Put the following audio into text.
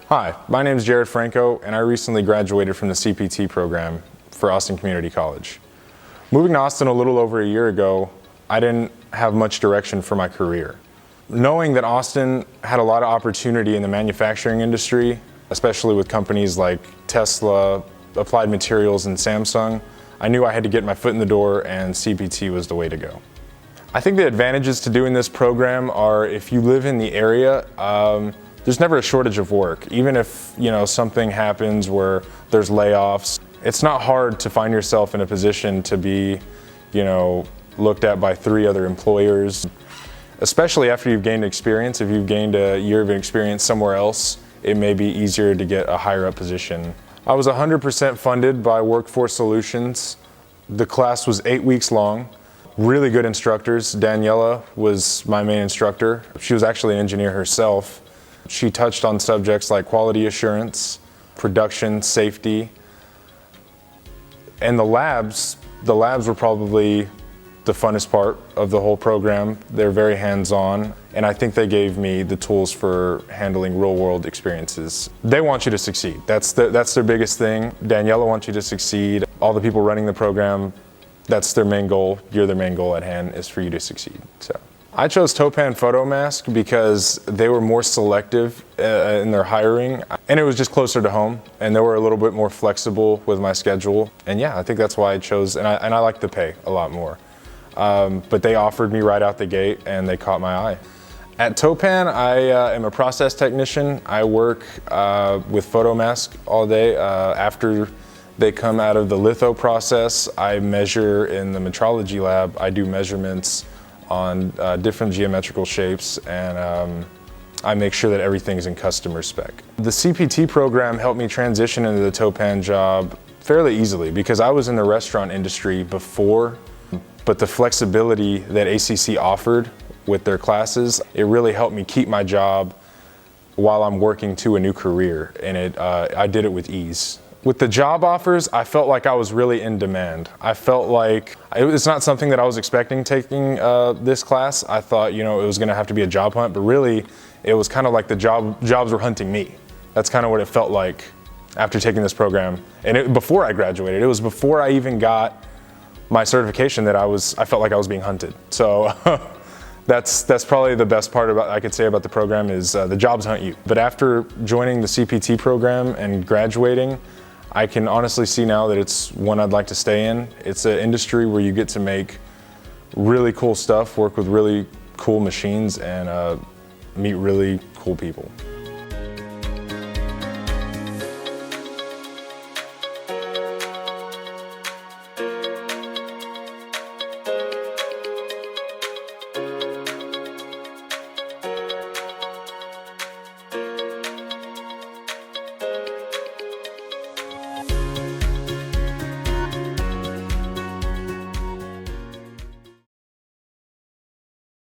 Hi, my name is Jared Franco, and I recently graduated from the CPT program for Austin Community College. Moving to Austin a little over a year ago, I didn't have much direction for my career. Knowing that Austin had a lot of opportunity in the manufacturing industry, especially with companies like Tesla, Applied Materials, and Samsung, I knew I had to get my foot in the door, and CPT was the way to go. I think the advantages to doing this program are if you live in the area, there's never a shortage of work. Even if something happens where there's layoffs, it's not hard to find yourself in a position to be looked at by 3 other employers. Especially after you've gained experience. If you've gained a year of experience somewhere else, it may be easier to get a higher up position. I was 100% funded by Workforce Solutions. The class was 8 weeks long. Really good instructors. Daniela was my main instructor. She was actually an engineer herself. She touched on subjects like quality assurance, production, safety, and the labs were probably the funnest part of the whole program. They're very hands-on, and I think they gave me the tools for handling real-world experiences. They want you to succeed. That's their biggest thing. Daniela wants you to succeed. All the people running the program, that's their main goal. Their main goal at hand is for you to succeed. So I chose Topan Photo Mask because they were more selective in their hiring, and it was just closer to home, and they were a little bit more flexible with my schedule. And yeah, I think that's why I chose, and I like the pay a lot more. But they offered me right out the gate, and they caught my eye. At Topan, I am a process technician. I work with photomask all day. After they come out of the litho process, I measure in the metrology lab. I do measurements on different geometrical shapes, and I make sure that everything's in customer spec. The CPT program helped me transition into the Topan job fairly easily because I was in the restaurant industry before. But the flexibility that ACC offered with their classes, it really helped me keep my job while I'm working to a new career, and I did it with ease. With the job offers, I felt like I was really in demand. I felt like it's not something that I was expecting taking this class. I thought it was going to have to be a job hunt, but really it was kind of like the jobs were hunting me. That's kind of what it felt like after taking this program. And before I graduated, it was before I even got my certification that I felt like I was being hunted. So that's probably the best part I could say about the program is the jobs hunt you. But after joining the CPT program and graduating, I can honestly see now that it's one I'd like to stay in. It's an industry where you get to make really cool stuff, work with really cool machines, and meet really cool people.